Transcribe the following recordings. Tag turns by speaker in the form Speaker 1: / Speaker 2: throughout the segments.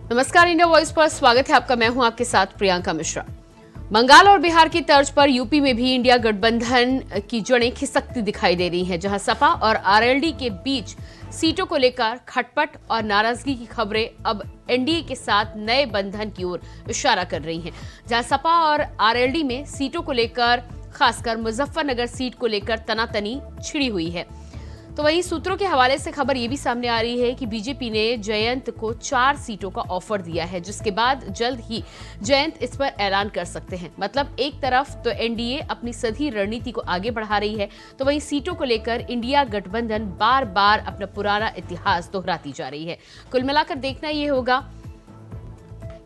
Speaker 1: नमस्कार, India voice पर स्वागत है आपका। मैं हूं आपके साथ प्रियंका मिश्रा। बंगाल और बिहार की तर्ज पर यूपी में भी इंडिया गठबंधन की जड़ें खिसकती दिखाई दे रही हैं, जहां सपा और आरएलडी के बीच सीटों को लेकर खटपट और नाराजगी की खबरें अब एनडीए के साथ नए बंधन की ओर इशारा कर रही हैं। जहां सपा और आरएलडी में सीटों को लेकर, खासकर मुजफ्फरनगर सीट को लेकर तनातनी छिड़ी हुई है। तो वहीं सूत्रों के हवाले से खबर ये भी सामने आ रही है कि बीजेपी ने जयंत को 4 सीटों का ऑफर दिया है, जिसके बाद जल्द ही जयंत इस पर ऐलान कर सकते हैं। मतलब एक तरफ तो एनडीए अपनी सधी रणनीति को आगे बढ़ा रही है, तो वहीं सीटों को लेकर इंडिया गठबंधन बार बार अपना पुराना इतिहास दोहराती जा रही है। कुल मिलाकर देखना यह होगा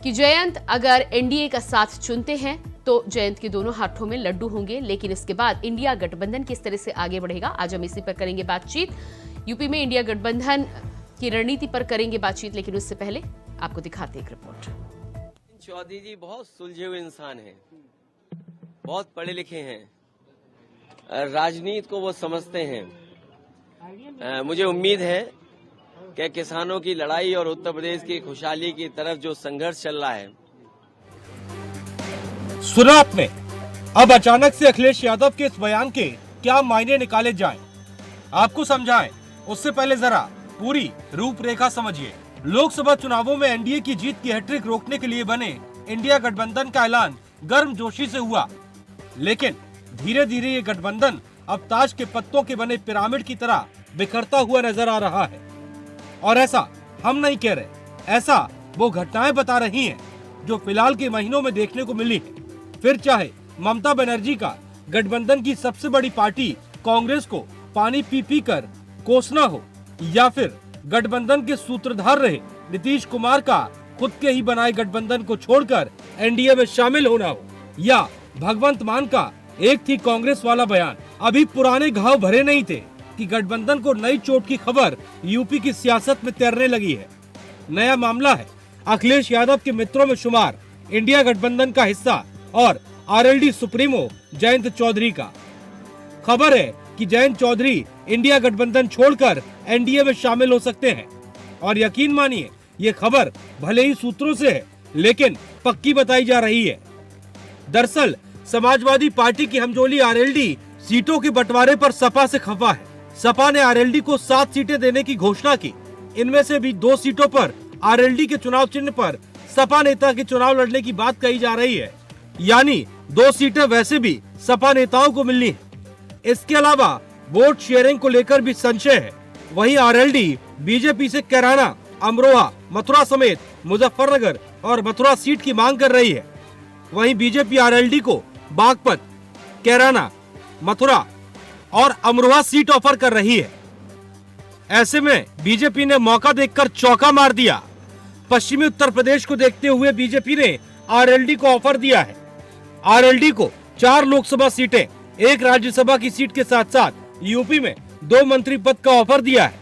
Speaker 1: कि जयंत अगर एनडीए का साथ चुनते हैं तो जयंत के दोनों हाथों में लड्डू होंगे, लेकिन इसके बाद इंडिया गठबंधन किस तरह से आगे बढ़ेगा, आज हम इसी पर करेंगे बातचीत। यूपी में इंडिया गठबंधन की रणनीति पर करेंगे बातचीत, लेकिन उससे पहले आपको दिखाते एक रिपोर्ट।
Speaker 2: चौधरी जी बहुत सुलझे हुए इंसान हैं, बहुत पढ़े लिखे हैं, राजनीति को वो समझते हैं। मुझे उम्मीद है कि किसानों की लड़ाई और उत्तर प्रदेश की खुशहाली की तरफ जो संघर्ष चल रहा है।
Speaker 3: सुना आपने, अब अचानक से अखिलेश यादव के इस बयान के क्या मायने निकाले जाएं? आपको समझाएं, उससे पहले जरा पूरी रूपरेखा समझिए। लोकसभा चुनावों में एनडीए की जीत की हैट्रिक रोकने के लिए बने इंडिया गठबंधन का ऐलान गर्मजोशी से हुआ, लेकिन धीरे धीरे ये गठबंधन अब ताश के पत्तों के बने पिरामिड की तरह बिखरता हुआ नजर आ रहा है। और ऐसा हम नहीं कह रहे, ऐसा वो घटनाएं बता रही हैं जो फिलहाल के महीनों में देखने को मिली है। फिर चाहे ममता बनर्जी का गठबंधन की सबसे बड़ी पार्टी कांग्रेस को पानी पी पी कर कोसना हो, या फिर गठबंधन के सूत्रधार रहे नीतीश कुमार का खुद के ही बनाए गठबंधन को छोड़कर एनडीए में शामिल होना हो, या भगवंत मान का एक थी कांग्रेस वाला बयान। अभी पुराने घाव भरे नहीं थे कि गठबंधन को नई चोट की खबर यूपी की सियासत में तैरने लगी है। नया मामला है अखिलेश यादव के मित्रों में शुमार इंडिया गठबंधन का हिस्सा और आरएलडी सुप्रीमो जयंत चौधरी का। खबर है कि जयंत चौधरी इंडिया गठबंधन छोड़कर एनडीए में शामिल हो सकते हैं। और यकीन मानिए, ये खबर भले ही सूत्रों से है, लेकिन पक्की बताई जा रही है। दरअसल समाजवादी पार्टी की हमजोली आरएलडी सीटों के बंटवारे पर सपा से खफा है। सपा ने आरएलडी को 7 सीटें देने की घोषणा की। इनमें से भी 2 सीटों पर आरएलडी के चुनाव चिन्ह पर सपा नेता के चुनाव लड़ने की बात कही जा रही है, यानी 2 सीटें वैसे भी सपा नेताओं को मिलनी है। इसके अलावा वोट शेयरिंग को लेकर भी संशय है। वहीं आरएलडी बीजेपी से कैराना, अमरोहा, मथुरा समेत मुजफ्फरनगर और मथुरा सीट की मांग कर रही है। वहीं बीजेपी आरएलडी को बागपत, कैराना, मथुरा और अमरोहा सीट ऑफर कर रही है। ऐसे में बीजेपी ने मौका देखकर चौका मार दिया। पश्चिमी उत्तर प्रदेश को देखते हुए बीजेपी ने आरएलडी को ऑफर दिया है। आरएलडी को 4 लोकसभा सीटें, 1 राज्यसभा की सीट के साथ साथ यूपी में 2 मंत्री पद का ऑफर दिया है,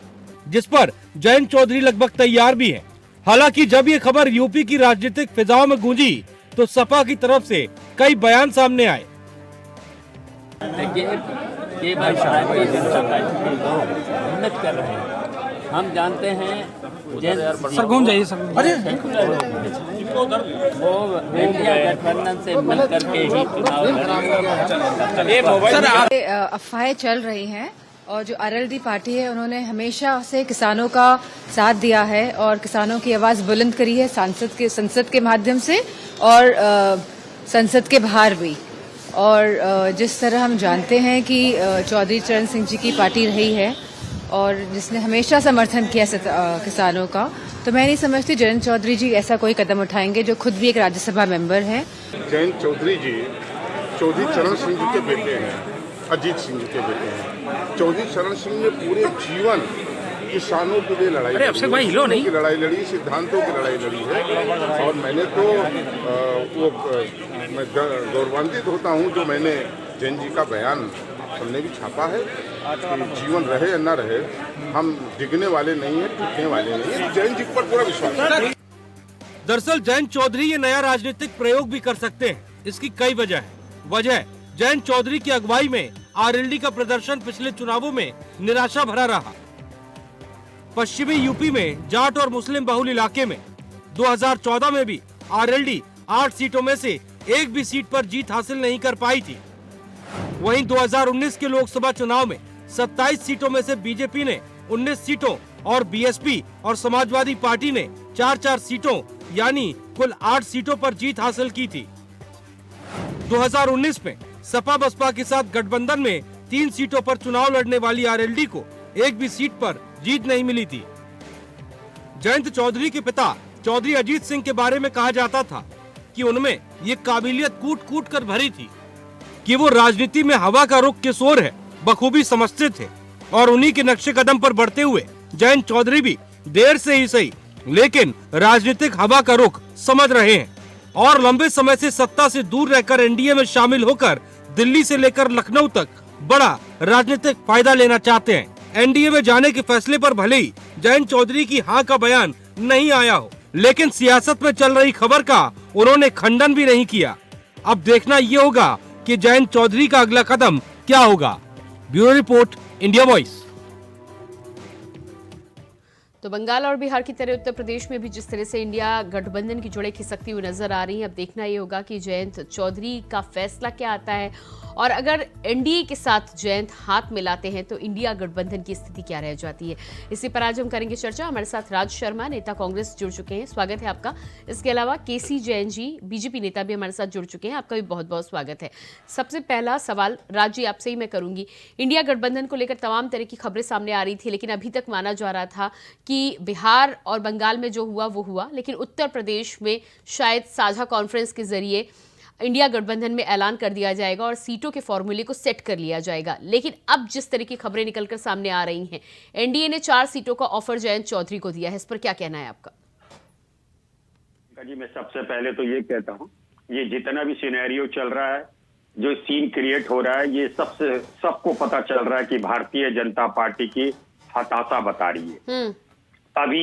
Speaker 3: जिस पर जयंत चौधरी लगभग तैयार भी है। हालांकि जब ये खबर यूपी की राजनीतिक फिजाओं में गूंजी तो सपा की तरफ से कई बयान सामने आए।
Speaker 4: देखिए, भारतीय जनता पार्टी के लोग मेहनत कर रहे हैं। हम जानते हैं
Speaker 3: सर घूम जाइए सर। अरे
Speaker 4: वो इंडिया गठबंधन से मिल करके ही चुनाव लड़ेंगे।
Speaker 5: अफवाहें चल रही हैं और जो आरएलडी पार्टी है उन्होंने हमेशा से किसानों का साथ दिया है और किसानों की आवाज बुलंद करी है संसद के माध्यम से और संसद के बाहर भी। और जिस तरह हम जानते हैं कि चौधरी चरण सिंह जी की पार्टी रही है और जिसने हमेशा समर्थन किया किसानों का, तो मैं नहीं समझती जयंत चौधरी जी ऐसा कोई कदम उठाएंगे, जो खुद भी एक राज्यसभा मेंबर हैं।
Speaker 6: जयंत चौधरी जी चौधरी चरण सिंह जी के बेटे हैं, अजीत सिंह जी के बेटे हैं। चौधरी चरण सिंह ने पूरे जीवन किसानों के लिए लड़ाई लड़ी, सिद्धांतों की लड़ाई लड़ी है। और मैंने तो मैं गौरवान्वित होता हूँ जो मैंने जयंत जी का बयान हमने भी छापा है कि जीवन रहे या न रहे, हम डिगने वाले नहीं है, टूटने वाले नहीं है। जयंत जी पर पूरा विश्वास है।
Speaker 3: दरअसल जयंत चौधरी ये नया राजनीतिक प्रयोग भी कर सकते हैं। इसकी कई वजह है। जयंत चौधरी की अगुवाई में आरएलडी का प्रदर्शन पिछले चुनावों में निराशा भरा रहा। पश्चिमी यूपी में जाट और मुस्लिम बहुल इलाके में 2014 में भी आरएलडी 8 सीटों में से एक भी सीट पर जीत हासिल नहीं कर पाई थी। वहीं 2019 के लोकसभा चुनाव में 27 सीटों में से बीजेपी ने 19 सीटों और बीएसपी और समाजवादी पार्टी ने 4-4 सीटों यानी कुल 8 सीटों पर जीत हासिल की थी। 2019 में सपा बसपा के साथ गठबंधन में 3 सीटों पर चुनाव लड़ने वाली आरएलडी को एक भी सीट पर जीत नहीं मिली थी। जयंत चौधरी के पिता चौधरी अजीत सिंह के बारे में कहा जाता था कि उनमें ये काबिलियत कूट कूट कर भरी थी कि वो राजनीति में हवा का रुख किस ओर है बखूबी समझते थे और उन्हीं के नक्शे कदम पर बढ़ते हुए जयंत चौधरी भी देर से ही सही लेकिन राजनीतिक हवा का रुख समझ रहे हैं और लंबे समय से सत्ता से दूर रहकर एनडीए में शामिल होकर दिल्ली से लेकर लखनऊ तक बड़ा राजनीतिक फायदा लेना चाहते हैं। एनडीए में जाने के फैसले पर भले ही जयंत चौधरी की हाँ का बयान नहीं आया हो, लेकिन सियासत में चल रही खबर का उन्होंने खंडन भी नहीं किया। अब देखना ये होगा कि जयंत चौधरी का अगला कदम क्या होगा। Bureau report, India voice.
Speaker 1: तो बंगाल और बिहार की तरह उत्तर प्रदेश में भी जिस तरह से इंडिया गठबंधन की जड़ें खिसकती हुई नजर आ रही हैं, अब देखना ये होगा कि जयंत चौधरी का फैसला क्या आता है और अगर एनडीए के साथ जयंत हाथ मिलाते हैं तो इंडिया गठबंधन की स्थिति क्या रह जाती है। इसी पर आज हम करेंगे चर्चा। हमारे साथ राज शर्मा, नेता कांग्रेस, जुड़ चुके हैं, स्वागत है आपका। इसके अलावा केसी जैन जी, बीजेपी नेता, भी हमारे साथ जुड़ चुके हैं, आपका भी बहुत बहुत स्वागत है। सबसे पहला सवाल राज जी आपसे ही मैं करूंगी। इंडिया गठबंधन को लेकर तमाम तरह की खबरें सामने आ रही थी, लेकिन अभी तक माना जा रहा था कि बिहार और बंगाल में जो हुआ वो हुआ, लेकिन उत्तर प्रदेश में शायद साझा कॉन्फ्रेंस के जरिए इंडिया गठबंधन में ऐलान कर दिया जाएगा और सीटों के फॉर्मूले को सेट कर लिया जाएगा। लेकिन अब जिस तरह की खबरें निकलकर सामने आ रही हैं, एनडीए ने 4 सीटों का ऑफर जयंत चौधरी को दिया है, इस पर क्या कहना है आपका?
Speaker 7: जी, मैं सबसे पहले तो ये कहता हूँ, ये जितना भी सिनेरियो चल रहा है, जो सीन क्रिएट हो रहा है, ये सबको पता चल रहा है कि भारतीय जनता पार्टी की हताशा बता रही है। अभी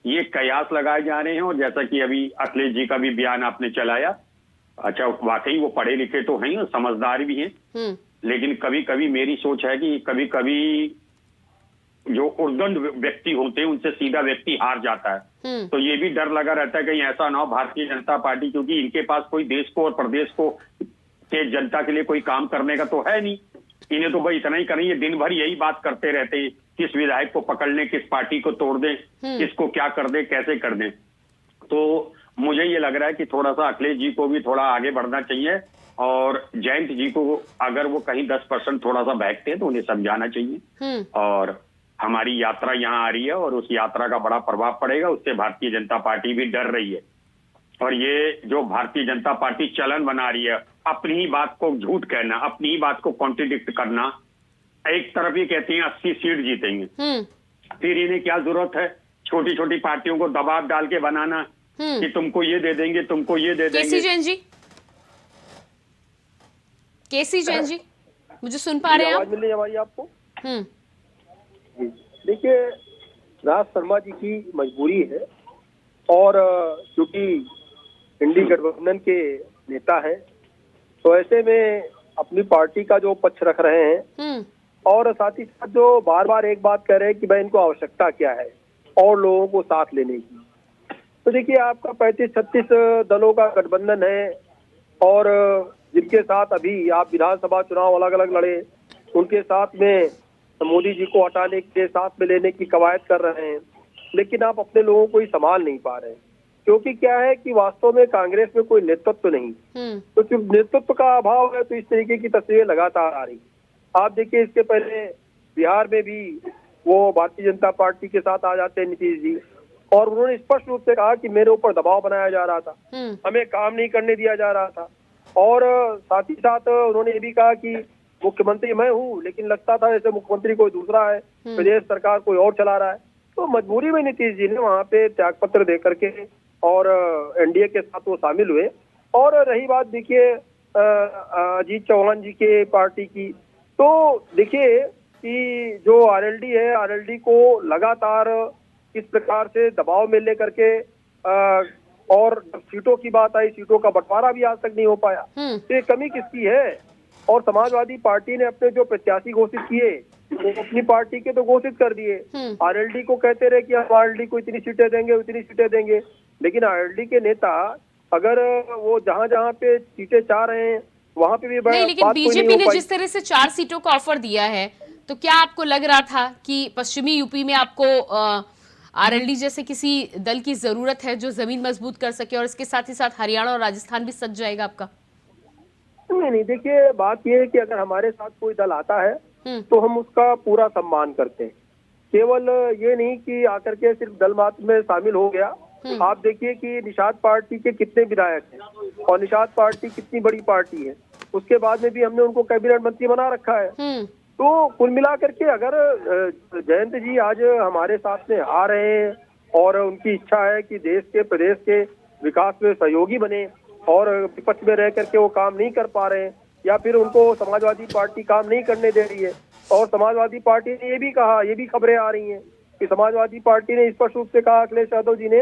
Speaker 7: ये कयास लगाए जा रहे हैं और जैसा कि अभी अखिलेश जी का भी बयान आपने चलाया, अच्छा वाकई वो पढ़े लिखे तो हैं और समझदार भी हैं, लेकिन कभी कभी मेरी सोच है कि कभी कभी जो उर्दंड व्यक्ति होते हैं उनसे सीधा व्यक्ति हार जाता है। तो ये भी डर लगा रहता है कहीं ऐसा ना हो भारतीय जनता पार्टी, क्योंकि इनके पास कोई देश को और प्रदेश को के जनता के लिए कोई काम करने का तो है नहीं, इन्हें तो भाई इतना ही करेंगे, दिन भर यही बात करते रहते हैं, किस विधायक को पकड़ लें, किस पार्टी को तोड़ दें, किसको क्या कर दें, कैसे कर दें। तो मुझे ये लग रहा है कि थोड़ा सा अखिलेश जी को भी थोड़ा आगे बढ़ना चाहिए और जयंत जी को अगर वो कहीं 10% थोड़ा सा बहकते हैं तो उन्हें समझाना चाहिए। और हमारी यात्रा यहाँ आ रही है और उस यात्रा का बड़ा प्रभाव पड़ेगा, उससे भारतीय जनता पार्टी भी डर रही है। और ये जो भारतीय जनता पार्टी चलन बना रही है, अपनी ही बात को झूठ कहना, अपनी ही बात को कॉन्ट्रडिक्ट करना, एक तरफ ही कहती है 80 सीट जीतेंगे, फिर इन्हें क्या जरूरत है छोटी छोटी पार्टियों को दबाव डाल के बनाना कि तुमको ये दे देंगे, तुमको ये दे देंगे।
Speaker 1: केसी जैन जी, मुझे सुन पा रहे हैं?
Speaker 8: आवाज मिल रही है हमारी आपको? देखिए, राज शर्मा जी की मजबूरी है और क्योंकि इंडी गठबंधन के नेता है तो ऐसे में अपनी पार्टी का जो पक्ष रख रहे हैं और साथ ही साथ जो बार बार एक बात कह रहे हैं कि भाई इनको आवश्यकता क्या है और लोगों को साथ लेने की। तो देखिए, आपका 35-36 दलों का गठबंधन है और जिनके साथ अभी आप विधानसभा चुनाव अलग अलग लड़े, उनके साथ में मोदी जी को हटाने के साथ में लेने की कवायद कर रहे हैं, लेकिन आप अपने लोगों को ही संभाल नहीं पा रहे हैं। क्योंकि क्या है कि वास्तव में कांग्रेस में कोई नेतृत्व नहीं, तो जब नेतृत्व का अभाव है तो इस तरीके की तस्वीरें लगातार आ रही। आप देखिए, इसके पहले बिहार में भी वो भारतीय जनता पार्टी के साथ आ जाते हैं नीतीश जी, और उन्होंने स्पष्ट रूप से कहा कि मेरे ऊपर दबाव बनाया जा रहा था, हमें काम नहीं करने दिया जा रहा था। और साथ ही साथ उन्होंने ये भी कहा कि मुख्यमंत्री मैं हूँ, लेकिन लगता था जैसे मुख्यमंत्री कोई दूसरा है, प्रदेश सरकार कोई और चला रहा है। तो मजबूरी में नीतीश जी ने वहाँ पे त्यागपत्र दे करके और एनडीए के साथ वो शामिल हुए। और रही बात देखिए अजीत चौहान जी के पार्टी की, तो देखिए कि जो आरएलडी है, आरएलडी को लगातार इस प्रकार से दबाव में लेकर के और सीटों की बात आई, सीटों का बंटवारा भी आज तक नहीं हो पाया। तो ये कमी किसकी है? और समाजवादी पार्टी ने अपने जो प्रत्याशी घोषित किए वो अपनी पार्टी के तो घोषित कर दिए, आरएलडी को कहते रहे कि हम आरएलडी को इतनी सीटें देंगे, उतनी सीटें देंगे, लेकिन आरएलडी के नेता अगर वो जहां जहां पे सीटें चाह रहे हैं वहां पे भी
Speaker 1: नहीं, लेकिन
Speaker 8: बात कोई
Speaker 1: बीजेपी
Speaker 8: नहीं
Speaker 1: ने
Speaker 8: हो पाई।
Speaker 1: जिस तरह से 4 सीटों का ऑफर दिया है, तो क्या आपको लग रहा था कि पश्चिमी यूपी में आपको आरएलडी जैसे किसी दल की जरूरत है जो जमीन मजबूत कर सके, और इसके साथ ही साथ हरियाणा और राजस्थान भी सज जाएगा आपका?
Speaker 8: नहीं, देखिए बात ये है कि अगर हमारे साथ कोई दल आता है तो हम उसका पूरा सम्मान करते हैं। केवल ये नहीं कि आकर के सिर्फ दल मात्र में शामिल हो गया। आप देखिए कि निषाद पार्टी के कितने विधायक हैं और निषाद पार्टी कितनी बड़ी पार्टी है, उसके बाद में भी हमने उनको कैबिनेट मंत्री बना रखा है। तो कुल मिलाकर के अगर जयंत जी आज हमारे साथ में आ रहे हैं और उनकी इच्छा है कि देश के प्रदेश के विकास में सहयोगी बने और विपक्ष में रह करके वो काम नहीं कर पा रहे हैं, या फिर उनको समाजवादी पार्टी काम नहीं करने दे रही है, और समाजवादी पार्टी ने ये भी कहा, ये भी खबरें आ रही हैं कि समाजवादी पार्टी ने स्पष्ट रूप से कहा अखिलेश यादव जी ने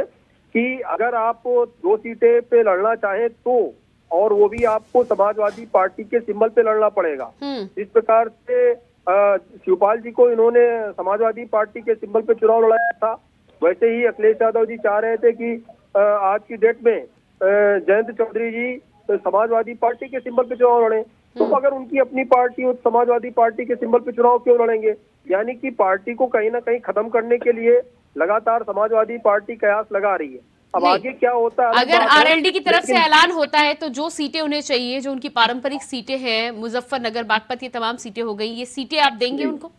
Speaker 8: कि अगर आप 2 सीटें पे लड़ना चाहें तो, और वो भी आपको समाजवादी पार्टी के सिंबल पे लड़ना पड़ेगा। इस प्रकार से शिवपाल जी को इन्होंने समाजवादी पार्टी के सिंबल पे चुनाव लड़ाया था, वैसे ही अखिलेश यादव जी चाह रहे थे कि आज की डेट में जयंत चौधरी जी समाजवादी पार्टी के सिंबल पे चुनाव लड़े। तो अगर उनकी अपनी पार्टी हो समाजवादी पार्टी के सिंबल पे चुनाव क्यों लड़ेंगे? यानी कि पार्टी को कहीं ना कहीं खत्म करने के लिए लगातार समाजवादी पार्टी कयास लगा रही है। अब आगे क्या होता है
Speaker 1: अगर आरएलडी की तरफ से ऐलान होता है तो जो सीटें उन्हें चाहिए, जो उनकी पारंपरिक सीटें हैं, मुजफ्फरनगर, बागपत, ये तमाम सीटें हो गई, ये सीटें आप देंगे उनको?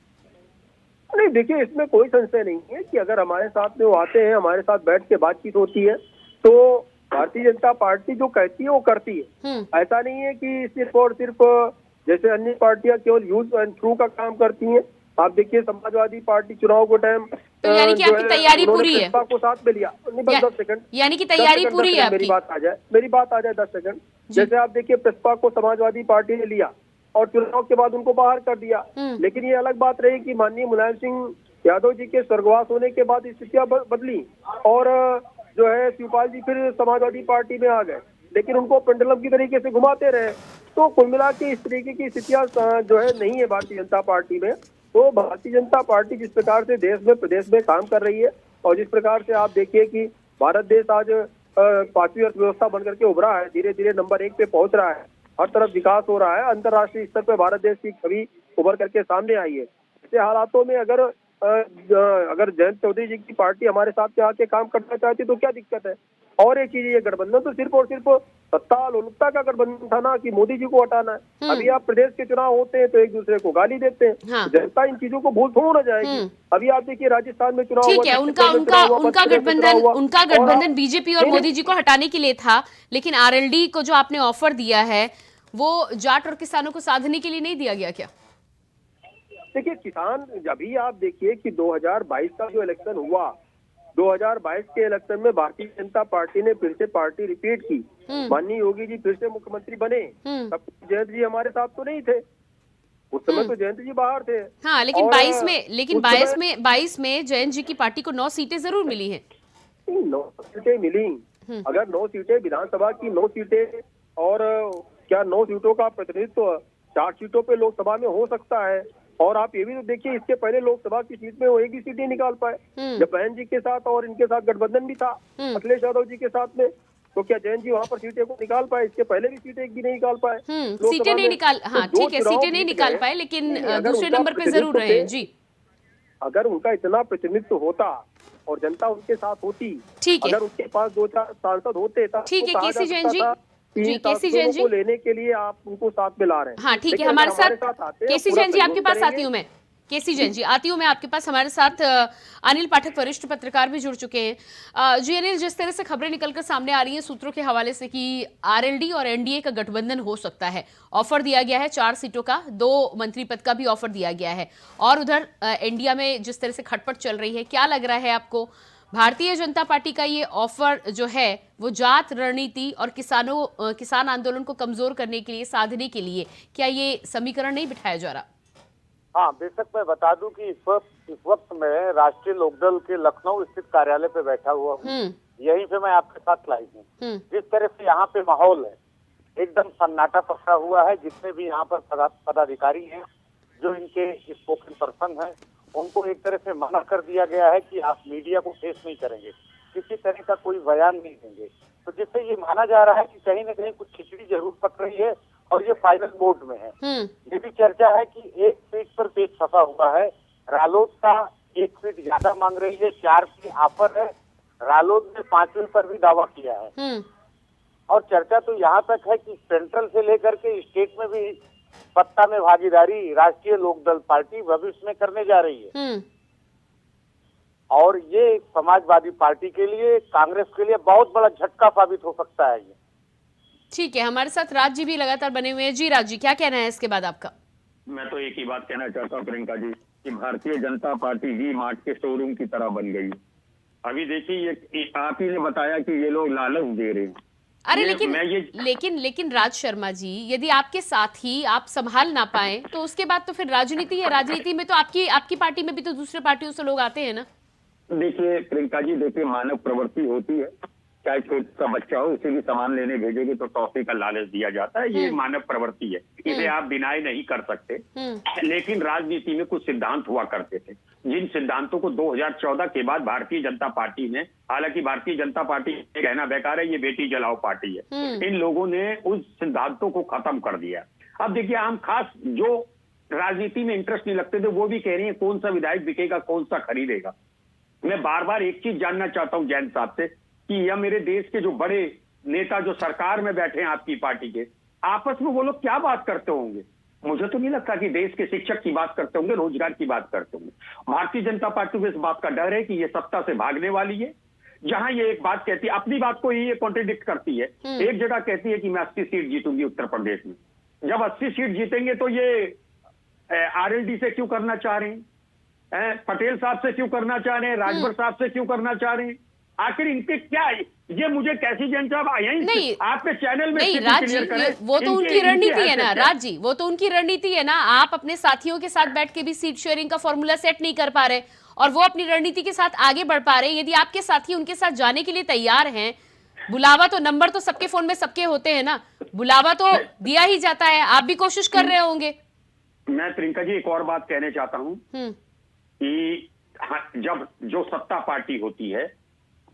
Speaker 8: नहीं, देखिए इसमें कोई संशय नहीं है कि अगर हमारे साथ में वो आते हैं, हमारे साथ बैठ के बातचीत होती है, तो भारतीय जनता पार्टी जो कहती है वो करती है। ऐसा नहीं है कि सिर्फ और सिर्फ जैसे अन्य पार्टियां केवल यूज एंड थ्रू का काम करती हैं। आप देखिए समाजवादी पार्टी चुनाव को टाइम
Speaker 1: तो यानी कि आपकी तैयारी पूरी है,
Speaker 8: को साथ में लिया। नहीं, बस 10 सेकंड,
Speaker 1: यानी कि तैयारी पूरी है आपकी।
Speaker 8: मेरी बात आ जाए 10 सेकंड। जैसे आप देखिए प्रस्पा को समाजवादी पार्टी ने लिया और चुनाव के बाद उनको बाहर कर दिया, लेकिन ये अलग बात रही कि माननीय मुलायम सिंह यादव जी के स्वर्गवास होने के बाद स्थितियां बदली और जो है शिवपाल जी फिर समाजवादी पार्टी में आ गए, लेकिन उनको पेंडुलम की तरीके से घुमाते रहे। तो कुल मिला के इस तरीके की स्थितियां जो है नहीं है भारतीय जनता पार्टी में। तो भारतीय जनता पार्टी जिस प्रकार से देश में प्रदेश में काम कर रही है और जिस प्रकार से आप देखिए कि भारत देश आज 5वीं अर्थव्यवस्था बनकर के उभरा है, धीरे धीरे नंबर 1 पे पहुंच रहा है, हर तरफ विकास हो रहा है, अंतर्राष्ट्रीय स्तर पे भारत देश की छवि उभर करके सामने आई है। ऐसे हालातों में अगर जयंत चौधरी जी की पार्टी हमारे साथ में आके काम करना चाहती तो क्या दिक्कत है? और एक चीज, ये गठबंधन तो सिर्फ और सिर्फ सत्ता लोलुपता का गठबंधन था ना कि मोदी जी को हटाना है। अभी आप प्रदेश के चुनाव होते हैं तो एक दूसरे को गाली देते हैं। जनता इन चीजों को भूल थोड़ा जाएगी। अभी आप देखिए राजस्थान में चुनाव
Speaker 1: ठीक है, उनका गठबंधन बीजेपी और मोदी जी को हटाने के लिए था, लेकिन आरएलडी को जो आपने ऑफर दिया है वो जाट और किसानों को साधने के लिए नहीं दिया गया क्या?
Speaker 8: देखिए किसान, अभी आप देखिए कि 2022 का जो इलेक्शन हुआ, 2022 के इलेक्शन में भारतीय जनता पार्टी ने फिर से पार्टी रिपीट की, माननीय योगी जी फिर से मुख्यमंत्री बने। तब जयंत जी हमारे साथ तो नहीं थे, उस समय तो जयंत जी बाहर थे।
Speaker 1: हाँ, लेकिन 22 में जयंत जी की पार्टी को 9 सीटें जरूर मिली हैं।
Speaker 8: 9 सीटें मिली, अगर 9 सीटें विधानसभा की 9 सीटें और क्या 9 सीटों का प्रतिनिधित्व 4 सीटों पे लोकसभा में हो सकता है? और आप ये भी तो देखिए इसके पहले लोकसभा की सीट में वो एक भी सीट नहीं निकाल पाए, जब बहन जी के साथ और इनके साथ गठबंधन भी था अखिलेश यादव जी के साथ में, तो क्या जयंत जी वहाँ पर सीटें को निकाल पाए? इसके पहले भी सीटें एक भी नहीं निकाल पाए,
Speaker 1: सीटें नहीं निकाल, हाँ ठीक है, सीटें नहीं निकाल पाए, लेकिन दूसरे नंबर पे जरूर रहे जी।
Speaker 8: अगर उनका इतना प्रतिनिधित्व होता और जनता उनके साथ होती, अगर उनके पास 2-4 सांसद होते,
Speaker 1: ठीक है केसी जैन जी,
Speaker 8: को लेने के लिए आप उनको साथ में ला रहे हैं।
Speaker 1: हाँ ठीक है, हमारे साथ केसी जैन जी आपके पास आती हूँ मैं, केसी जैन जी आती हूँ मैं आपके पास। हमारे साथ अनिल पाठक वरिष्ठ पत्रकार भी जुड़ चुके हैं। जी अनिल, जिस तरह से खबरें निकलकर सामने आ रही हैं सूत्रों के हवाले से कि आरएलडी और एनडीए का गठबंधन हो सकता है, ऑफर दिया गया है 4 सीटों का, 2 मंत्री पद का भी ऑफर दिया गया है, और उधर इंडिया में जिस तरह से खटपट चल रही है, क्या लग रहा है आपको भारतीय जनता पार्टी का ये ऑफर जो है वो जात रणनीति और किसान आंदोलन को कमजोर करने के लिए, साधने के लिए, क्या ये समीकरण नहीं बिठाया जा रहा?
Speaker 9: हाँ, बेशक मैं बता दूं कि इस वक्त मैं राष्ट्रीय लोकदल के लखनऊ स्थित कार्यालय पे बैठा हुआ हूँ। यहीं पे मैं आपके साथ लाइव हूँ। जिस तरह से यहाँ पे माहौल है, एकदम सन्नाटा पसरा हुआ है। जितने भी यहाँ पर पदाधिकारी हैं, जो इनके स्पोकन पर्सन है, उनको एक तरह से मना कर दिया गया है कि आप मीडिया को फेस नहीं करेंगे, किसी तरह का कोई बयान नहीं देंगे। तो जिससे ये माना जा रहा है कि कहीं न कहीं कुछ खिचड़ी जरूर पक रही है और ये फाइनल मोड में है। ये भी चर्चा है कि 1 सीट पर पेच फंसा हुआ है। रालोद का 1 सीट ज्यादा मांग रही है, 4 की ऑफर है। रालोद ने 5वें पर भी दावा किया है। और चर्चा तो यहाँ तक है कि सेंट्रल से लेकर के स्टेट में भी सत्ता में भागीदारी राष्ट्रीय लोकदल पार्टी भविष्य में करने जा रही है। और ये समाजवादी पार्टी के लिए, कांग्रेस के लिए बहुत बड़ा झटका साबित हो सकता है ये।
Speaker 1: ठीक है, हमारे साथ राज जी भी लगातार बने हुए हैं। जी राज जी, क्या कहना है इसके बाद आपका?
Speaker 7: मैं तो एक ही बात कहना चाहता हूँ प्रियंका जी कि Bharatiya Janata party we mart के शोरूम की तरह बन गई। अभी देखिए, ये आप ही ने बताया कि ये लोग लालच दे रहे हैं।
Speaker 1: अरे लेकिन राज शर्मा जी, यदि आपके साथ ही आप संभाल ना पाए तो उसके बाद तो फिर राजनीति है। राजनीति में तो आपकी पार्टी में भी तो दूसरे पार्टियों से लोग आते हैं ना।
Speaker 7: देखिए प्रियंका जी, देखिए मानव प्रवृत्ति होती है, चाहे छोटा बच्चा हो उसे भी सामान लेने भेजोगे तो टॉफी का लालच दिया जाता है। ये मानव प्रवृत्ति है, इसे आप डिनाई नहीं कर सकते। लेकिन राजनीति में कुछ सिद्धांत हुआ करते थे, जिन सिद्धांतों को 2014 के बाद भारतीय जनता पार्टी ने, हालांकि भारतीय जनता पार्टी कहना बेकार है, ये बेटी जलाओ पार्टी है, इन लोगों ने उस सिद्धांतों को खत्म कर दिया। अब देखिए, हम खास जो राजनीति में इंटरेस्ट नहीं लगते थे वो भी कह रहे हैं कौन सा विधायक बिकेगा, कौन सा खरीदेगा। मैं बार बार एक चीज जानना चाहता हूं जैन साहब से कि यह मेरे देश के जो बड़े नेता जो सरकार में बैठे हैं आपकी पार्टी के, आपस में वो लोग क्या बात करते होंगे? मुझे तो नहीं लगता कि देश के शिक्षक की बात करते होंगे, रोजगार की बात करते होंगे। भारतीय जनता पार्टी को इस बात का डर है कि ये सत्ता से भागने वाली है। जहां ये एक बात कहती है, अपनी बात को ये कॉन्ट्रडिक्ट करती है। एक जगह कहती है कि मैं 80 सीट जीतूंगी उत्तर प्रदेश में। जब 80 सीट जीतेंगे तो ये आरएलडी से क्यों करना चाह रहे हैं? पटेल साहब से क्यों करना चाह रहे हैं? राजभर साहब से क्यों करना चाह रहे हैं? आखिर इनके क्या है? ये मुझे कैसी जैन साहब यहीं आपके चैनल में
Speaker 1: नहीं राज जी, वो तो उनकी रणनीति है ना राज जी, वो तो उनकी रणनीति है ना। आप अपने साथियों के साथ बैठ के भी सीट शेयरिंग का फॉर्मूला सेट नहीं कर पा रहे और वो अपनी रणनीति के साथ आगे बढ़ पा रहे। यदि आपके साथी उनके साथ जाने के लिए तैयार हैं, बुलावा तो, नंबर तो सबके फोन में सबके होते हैं ना, बुलावा तो दिया ही जाता है, आप भी कोशिश कर रहे होंगे।
Speaker 7: मैं प्रियंका जी एक और बात कहना चाहता हूँ कि जब जो सत्ता पार्टी होती है,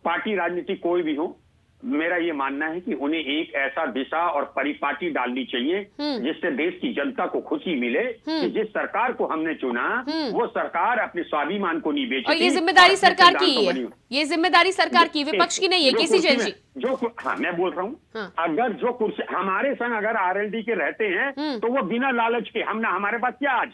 Speaker 7: पार्टी राजनीति कोई भी हो, मेरा ये मानना है कि उन्हें एक ऐसा दिशा और परिपाटी डालनी चाहिए जिससे देश की जनता को खुशी मिले कि जिस सरकार को हमने चुना वो सरकार अपने स्वाभिमान को नहीं बेचती।
Speaker 1: और ये जिम्मेदारी सरकार की है, ये जिम्मेदारी सरकार की, विपक्ष की नहीं है। केसी जैन जी,
Speaker 7: जो हाँ मैं बोल रहा हूँ, अगर जो कुर्सी हमारे संग अगर आरएलडी के रहते हैं तो वो बिना लालच के, हमारे पास क्या आज,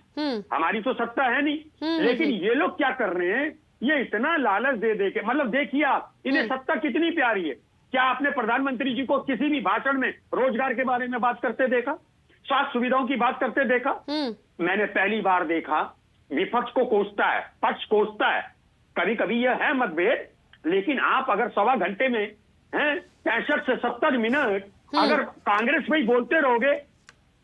Speaker 7: हमारी तो सत्ता है नहीं, लेकिन ये लोग क्या कर रहे हैं, ये इतना लालच दे के, मतलब देखिए आप, इन्हें सत्ता कितनी प्यारी है। क्या आपने प्रधानमंत्री जी को किसी भी भाषण में रोजगार के बारे में बात करते देखा, स्वास्थ्य सुविधाओं की बात करते देखा? मैंने पहली बार देखा विपक्ष को कोसता है, पक्ष कोसता है। कभी कभी यह है मतभेद, लेकिन आप अगर 1.25 घंटे में 65 से 70 मिनट अगर कांग्रेस में ही बोलते रहोगे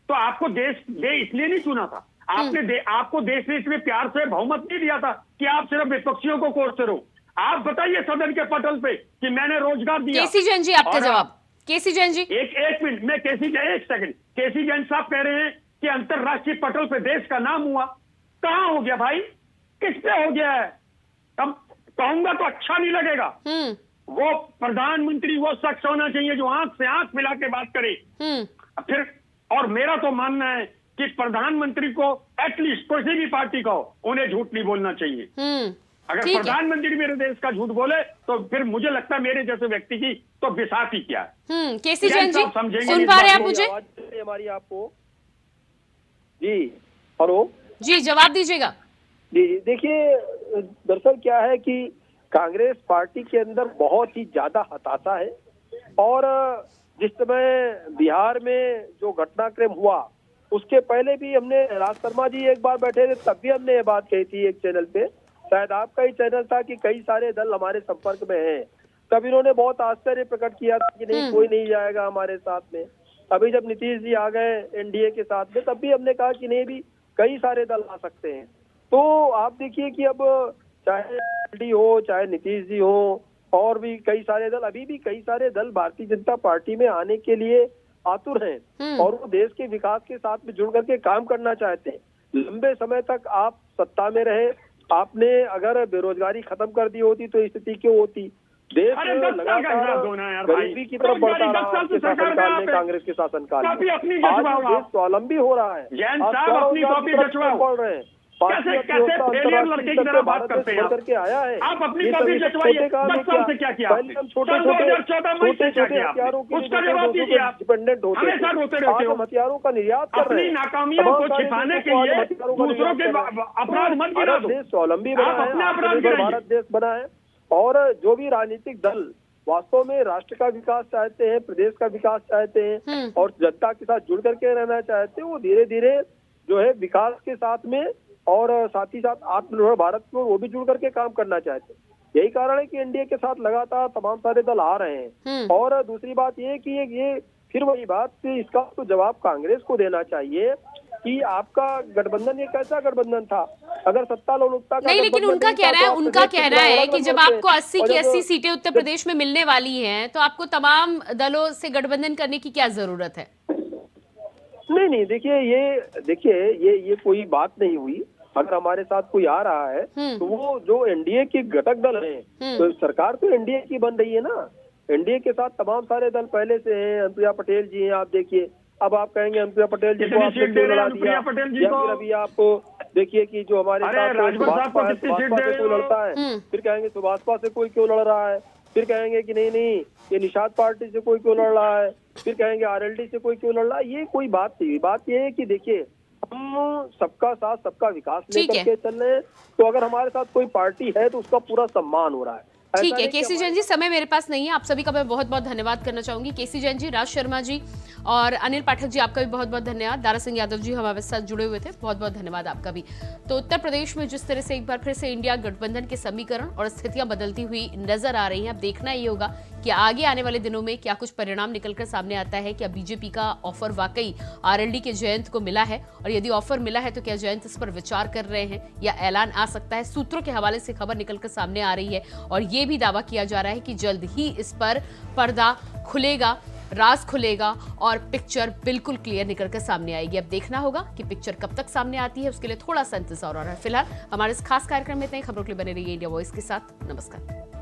Speaker 7: तो आपको देश इसलिए नहीं चुना था। आपको देश ने इसलिए प्यार से बहुमत नहीं दिया था कि आप सिर्फ विपक्षियों को कोसते रहो। आप बताइए सदन के पटल पे कि मैंने रोजगार दिया।
Speaker 1: केसी जैन जी, आपका जवाब। केसी जैन जी, एक
Speaker 7: मिनट, मैं एक सेकंड। केसी जैन साहब कह रहे हैं कि अंतरराष्ट्रीय पटल पे देश का नाम हुआ। कहां हो गया भाई, किस पे हो गया है? तब कहूंगा तो अच्छा नहीं लगेगा। वो प्रधानमंत्री वो शख्स होना चाहिए जो आंख से आंख मिला के बात करे। फिर और मेरा तो मानना है कि प्रधानमंत्री को एटलीस्ट किसी भी पार्टी को उन्हें झूठ नहीं बोलना चाहिए। अगर प्रधानमंत्री मेरे देश का झूठ बोले तो फिर मुझे लगता है मेरे जैसे व्यक्ति की तो बिसात ही क्या है।
Speaker 1: केसी जैन जी, सुन पा रहे हैं आप मुझे?
Speaker 8: हमारी आपको जी, हेलो
Speaker 1: जी, जवाब दीजिएगा।
Speaker 8: जी देखिए, दरअसल क्या है कि कांग्रेस पार्टी के अंदर बहुत ही ज्यादा हताशा है और जिस समय बिहार में जो घटनाक्रम हुआ उसके पहले भी हमने, राज शर्मा जी एक बार बैठे थे तब भी हमने ये बात कही थी एक चैनल पे, शायद आपका ही चैनल था, कि कई सारे दल हमारे संपर्क में हैं। तब इन्होंने बहुत आश्चर्य प्रकट किया था कि नहीं कोई नहीं जाएगा हमारे साथ में। अभी जब नीतीश जी आ गए एनडीए के साथ में तब भी हमने कहा कि नहीं भी कई सारे दल आ सकते हैं। तो आप देखिए कि अब चाहे एनडी हो चाहे नीतीश जी हो और भी कई सारे दल, अभी भी कई सारे दल भारतीय जनता पार्टी में आने के लिए आतुर हैं और वो देश के विकास के साथ में जुड़ करके काम करना चाहते हैं। लंबे समय तक आप सत्ता में रहे, आपने अगर बेरोजगारी खत्म कर दी होती तो स्थिति क्यों होती? देश
Speaker 10: अरे 10 साल का हिसाब दो ना यार भाई।
Speaker 8: गरीबी की तरफ बढ़ता रहा
Speaker 10: 10 साल
Speaker 8: आपके
Speaker 10: से सरकार
Speaker 8: शासनकाल
Speaker 10: में
Speaker 8: में, कांग्रेस के शासनकाल
Speaker 10: कॉपी
Speaker 8: में।
Speaker 10: अपनी
Speaker 8: आज
Speaker 10: जचवाओ
Speaker 8: देश
Speaker 10: आप।
Speaker 8: स्वावलंबी हो रहा है।
Speaker 10: जैन
Speaker 8: आज
Speaker 10: साहब अपनी
Speaker 8: स्वरोजगार
Speaker 10: कॉपी
Speaker 8: की तरफ
Speaker 10: जचवाओ।
Speaker 8: बढ़ रहे हैं।
Speaker 10: कैसे फेलियर लड़के की तरह बात करते हैं
Speaker 8: करके आया है।
Speaker 10: आप अपनी
Speaker 8: ये
Speaker 10: कॉपी
Speaker 8: सभी
Speaker 10: जचवाइए।
Speaker 8: छोटे काम
Speaker 10: 10 साल से क्या किया
Speaker 8: पहले हम छोटे
Speaker 10: सन 2014 में से क्या किया आपने?
Speaker 8: हथियारों के
Speaker 10: उसका जवाब दीजिए आप।
Speaker 8: डिपेंडेंट होते
Speaker 10: हमेशा रोते
Speaker 8: थे।
Speaker 10: रहते
Speaker 8: आज
Speaker 10: हो।
Speaker 8: हम हथियारों का निर्यात कर रहे
Speaker 10: अपनी
Speaker 8: हैं।
Speaker 10: नाकामियों
Speaker 8: तमाम
Speaker 10: को
Speaker 8: सारे
Speaker 10: छिपाने
Speaker 8: देशों
Speaker 10: के
Speaker 8: को आज
Speaker 10: लिए
Speaker 8: हथियारों का
Speaker 10: दूसरों
Speaker 8: निर्यात
Speaker 10: के
Speaker 8: कर रहे हैं।
Speaker 10: अपराध मत गिरा दो।
Speaker 8: देश स्वावलंबी बना
Speaker 10: आप
Speaker 8: है,
Speaker 10: अपने अपराध
Speaker 8: आत्मनिर्भर
Speaker 10: गिराइए।
Speaker 8: भारत देश बना है। और जो भी राजनीतिक दल वास्तव में राष्ट्र का विकास चाहते हैं, प्रदेश का विकास चाहते हैं और जनता के साथ जुड़ करके रहना चाहते हैं, वो धीरे धीरे जो है विकास के साथ में और साथ ही साथ आत्मनिर्भर भारत को वो भी जुड़ करके काम करना चाहते हैं। यही कारण है कि एनडीए के साथ लगातार तमाम सारे दल आ रहे हैं। और दूसरी बात ये कि ये फिर वही बात कि इसका तो जवाब कांग्रेस को देना चाहिए कि आपका गठबंधन ये कैसा गठबंधन था। अगर सत्ता लोलुपता का
Speaker 1: नहीं, लेकिन
Speaker 8: गठबंधन
Speaker 1: उनका
Speaker 8: नहीं था,
Speaker 1: कहना है
Speaker 8: तो आप
Speaker 1: उनका
Speaker 8: प्रदेश
Speaker 1: कहना
Speaker 8: के
Speaker 1: है
Speaker 8: अलग
Speaker 1: कि जब
Speaker 8: बनते।
Speaker 1: आपको 80
Speaker 8: और
Speaker 1: की
Speaker 8: जब
Speaker 1: 80 सीटें उत्तर प्रदेश में मिलने वाली हैं तो आपको तमाम दलों से गठबंधन करने की क्या जरूरत है?
Speaker 8: नहीं, देखिए ये कोई बात नहीं हुई। अगर हमारे साथ कोई आ रहा है तो वो जो एनडीए के घटक दल हैं, तो सरकार तो एनडीए की बन रही है ना। एनडीए के साथ तमाम सारे दल पहले से हैं। अनुप्रिया पटेल जी हैं, आप देखिए। अब आप कहेंगे अनुप्रिया पटेल जी को आपने क्यों लड़ा दिया, या फिर अभी आप देखिए कि जो हमारे साथ सुभाषपा है, सुभाषपा से कोई लड़ता है, फिर कहेंगे सुभाषपा से कोई क्यों लड़ रहा है, फिर कहेंगे कि नहीं ये निषाद पार्टी से कोई क्यों लड़ रहा है, फिर कहेंगे आरएलडी से कोई क्यों लड़ रहा है। ये कोई बात नहीं। बात ये है कि देखिए हम सबका साथ सबका विकास लेकर के चल रहे हैं। तो अगर हमारे साथ कोई पार्टी है तो उसका पूरा सम्मान हो रहा है।
Speaker 1: ठीक है केसी जैन जी, समय मेरे पास नहीं है। आप सभी का मैं बहुत बहुत धन्यवाद करना चाहूंगी। केसी जैन जी, राज शर्मा जी और अनिल पाठक जी, आपका भी बहुत बहुत धन्यवाद। दारा सिंह यादव जी हमारे साथ जुड़े हुए थे, बहुत बहुत धन्यवाद आपका भी। तो उत्तर प्रदेश में जिस तरह से एक बार फिर से इंडिया गठबंधन के समीकरण और स्थितियां बदलती हुई नजर आ रही हैं, अब देखना ये होगा कि आगे आने वाले दिनों में क्या कुछ परिणाम निकलकर सामने आता है। क्या बीजेपी का ऑफर वाकई आरएलडी के जयंत को मिला है, और यदि ऑफर मिला है तो क्या जयंत इस पर विचार कर रहे हैं या ऐलान आ सकता है। सूत्रों के हवाले से खबर निकलकर सामने आ रही है और ये भी दावा किया जा रहा है कि जल्द ही इस पर पर्दा खुलेगा, राज खुलेगा और पिक्चर बिल्कुल क्लियर निकलकर सामने आएगी। अब देखना होगा कि पिक्चर कब तक सामने आती है, उसके लिए थोड़ा सा इंतजार हो रहा है। फिलहाल हमारे इस खास कार्यक्रम में इतने खबरों के लिए बने रहिए इंडिया वॉइस के साथ। नमस्कार।